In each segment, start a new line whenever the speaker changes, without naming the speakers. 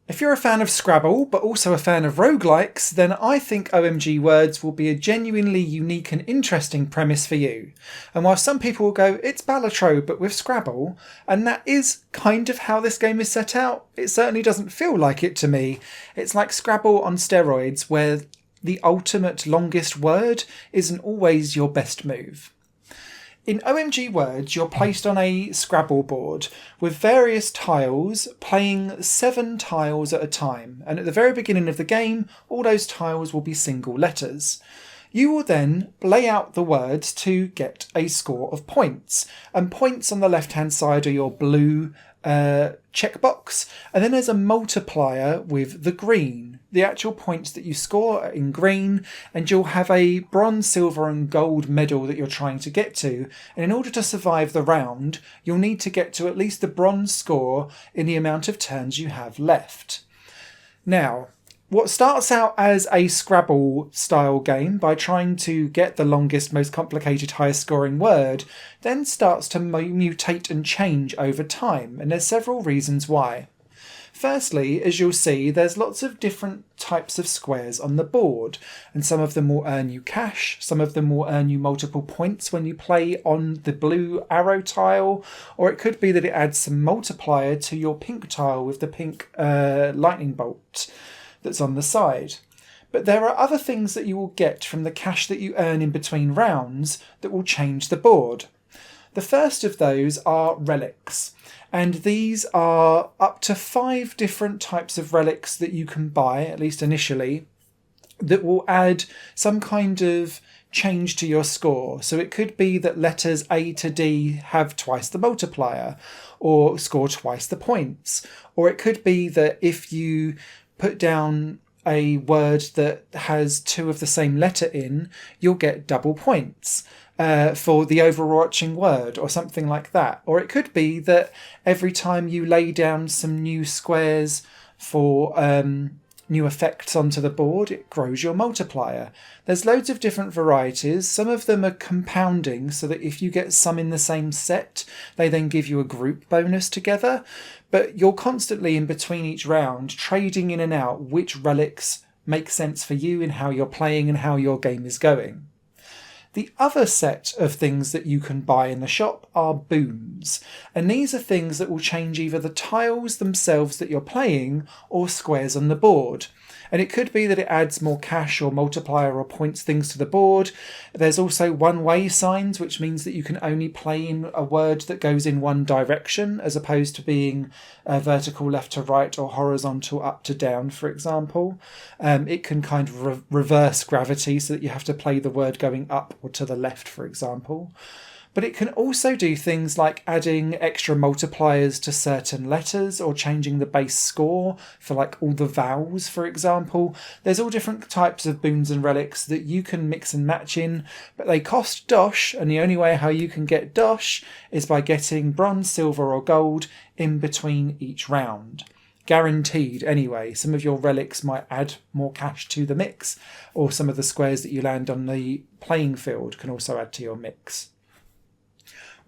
If you're a fan of Scrabble, but also a fan of roguelikes, then I think OMG Words will be a genuinely unique and interesting premise for you. And while some people will go, it's balatro, but with Scrabble, and that is kind of how this game is set out, it certainly doesn't feel like it to me. It's like Scrabble on steroids, where the ultimate longest word isn't always your best move. In OMG Words, you're placed on a Scrabble board with various tiles, playing 7 tiles at a time, and at the very beginning of the game, all those tiles will be single letters. You will then lay out the words to get a score of points, and points on the left-hand side are your blue checkbox, and then there's a multiplier with the green. The actual points that you score are in green, and you'll have a bronze, silver and gold medal that you're trying to get to, and in order to survive the round you'll need to get to at least the bronze score in the amount of turns you have left. Now, what starts out as a Scrabble style game by trying to get the longest, most complicated, highest scoring word then starts to mutate and change over time, and there's several reasons why. Firstly, as you'll see, there's lots of different types of squares on the board, and some of them will earn you cash, some of them will earn you multiple points when you play on the blue arrow tile, or it could be that it adds some multiplier to your pink tile with the pink lightning bolt that's on the side. But there are other things that you will get from the cash that you earn in between rounds that will change the board. The first of those are relics, and these are up to 5 different types of relics that you can buy, at least initially, that will add some kind of change to your score. So it could be that letters A to D have twice the multiplier, or score twice the points, or it could be that if you put down a word that has 2 of the same letter in, you'll get double points for the overarching word or something like that. Or it could be that every time you lay down some new squares for new effects onto the board, it grows your multiplier. There's loads of different varieties. Some of them are compounding, so that if you get some in the same set, they then give you a group bonus together. But you're constantly in between each round trading in and out which relics make sense for you in how you're playing and how your game is going. The other set of things that you can buy in the shop are boons, and these are things that will change either the tiles themselves that you're playing or squares on the board. And it could be that it adds more cash or multiplier or points things to the board. There's also one-way signs, which means that you can only play in a word that goes in one direction, as opposed to being vertical left to right or horizontal up to down, for example. It can kind of reverse gravity, so that you have to play the word going up or to the left, for example. But it can also do things like adding extra multipliers to certain letters or changing the base score for like all the vowels, for example. There's all different types of boons and relics that you can mix and match in, but they cost dosh, and the only way how you can get dosh is by getting bronze, silver or gold in between each round. Guaranteed anyway. Some of your relics might add more cash to the mix, or some of the squares that you land on the playing field can also add to your mix.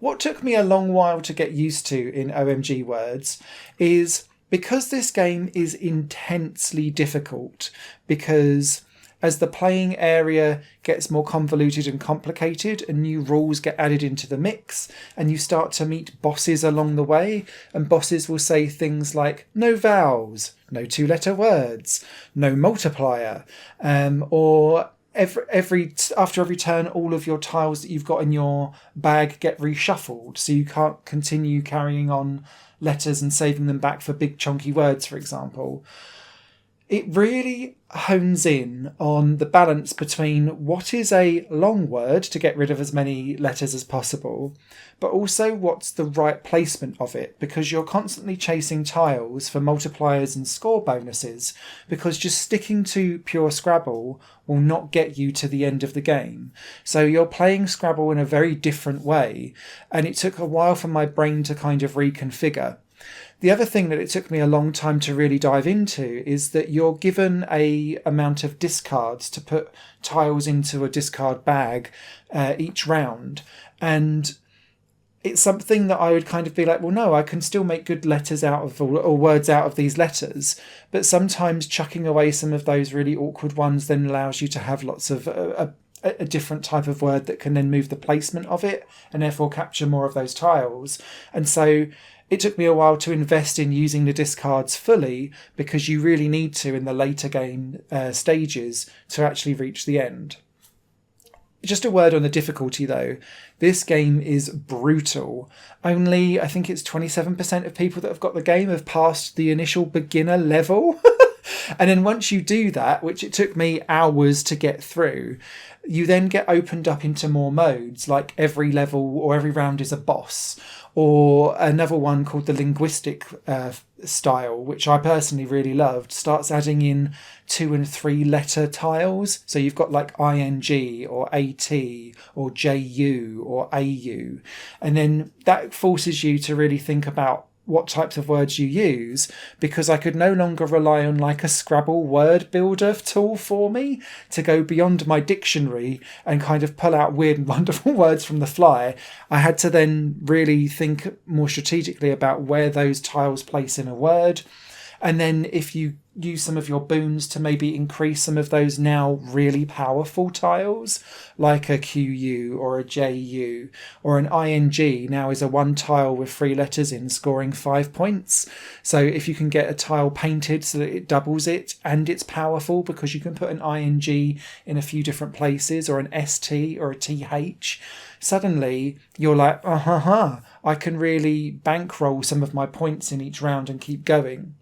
What took me a long while to get used to in OMG Words is because this game is intensely difficult, because as the playing area gets more convoluted and complicated and new rules get added into the mix, and you start to meet bosses along the way, and bosses will say things like no vowels, no 2-letter words, no multiplier, or after every turn, all of your tiles that you've got in your bag get reshuffled, so you can't continue carrying on letters and saving them back for big chunky words, for example. It really hones in on the balance between what is a long word to get rid of as many letters as possible, but also what's the right placement of it, because you're constantly chasing tiles for multipliers and score bonuses, because just sticking to pure Scrabble will not get you to the end of the game. So you're playing Scrabble in a very different way, and it took a while for my brain to kind of reconfigure. The other thing that it took me a long time to really dive into is that you're given a amount of discards to put tiles into a discard bag each round, and it's something that I would kind of be like, well, no, I can still make good letters out of, or words out of these letters. But sometimes chucking away some of those really awkward ones then allows you to have lots of a different type of word that can then move the placement of it and therefore capture more of those tiles. And so it took me a while to invest in using the discards fully, because you really need to in the later game stages to actually reach the end. Just a word on the difficulty though. This game is brutal. Only, I think it's 27% of people that have got the game have passed the initial beginner level. And then once you do that, which it took me hours to get through, you then get opened up into more modes, like every level or every round is a boss. Or another one called the linguistic style, which I personally really loved, starts adding in 2 and 3 letter tiles. So you've got like ING or AT or JU or AU. And then that forces you to really think about what types of words you use, because I could no longer rely on like a Scrabble word builder tool for me to go beyond my dictionary and kind of pull out weird and wonderful words from the fly. I had to then really think more strategically about where those tiles place in a word. And then if you use some of your boons to maybe increase some of those now really powerful tiles, like a QU or a JU or an ING now is a 1 tile with 3 letters in, scoring 5 points. So if you can get a tile painted so that it doubles it and it's powerful because you can put an ING in a few different places, or an ST or a TH, suddenly you're like, I can really bankroll some of my points in each round and keep going.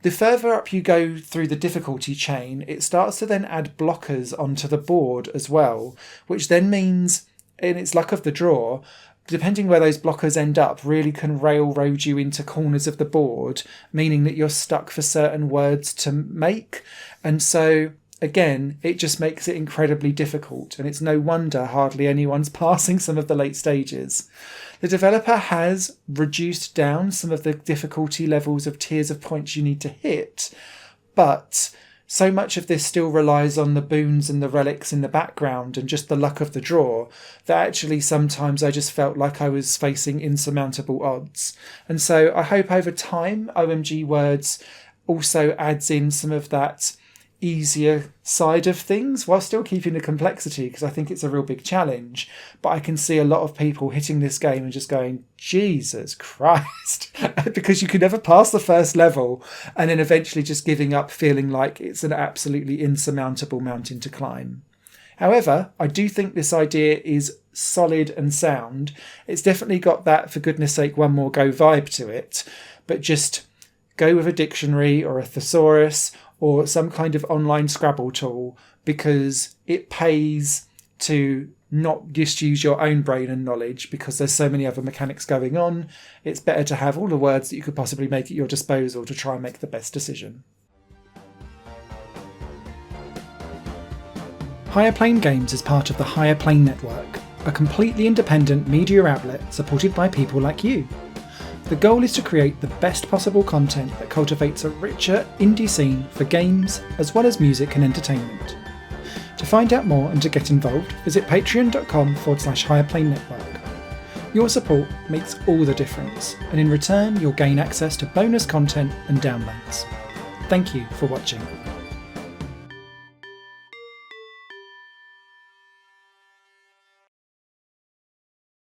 The further up you go through the difficulty chain, it starts to then add blockers onto the board as well, which then means, in its luck of the draw, depending where those blockers end up, really can railroad you into corners of the board, meaning that you're stuck for certain words to make. And so, again, it just makes it incredibly difficult, and it's no wonder hardly anyone's passing some of the late stages. The developer has reduced down some of the difficulty levels of tiers of points you need to hit, but so much of this still relies on the boons and the relics in the background and just the luck of the draw that actually sometimes I just felt like I was facing insurmountable odds. And so I hope over time OMG Words also adds in some of that easier side of things while still keeping the complexity, because I think it's a real big challenge. But I can see a lot of people hitting this game and just going, Jesus Christ, because you can never pass the first level and then eventually just giving up, feeling like it's an absolutely insurmountable mountain to climb. However, I do think this idea is solid and sound. It's definitely got that for goodness sake one more go vibe to it, but just go with a dictionary or a thesaurus or some kind of online Scrabble tool, because it pays to not just use your own brain and knowledge, because there's so many other mechanics going on. It's better to have all the words that you could possibly make at your disposal to try and make the best decision. Higher Plane Games is part of the Higher Plane Network, a completely independent media outlet supported by people like you. The goal is to create the best possible content that cultivates a richer indie scene for games as well as music and entertainment. To find out more and to get involved, visit patreon.com/Higher Network. Your support makes all the difference, and in return you'll gain access to bonus content and downloads. Thank you for watching.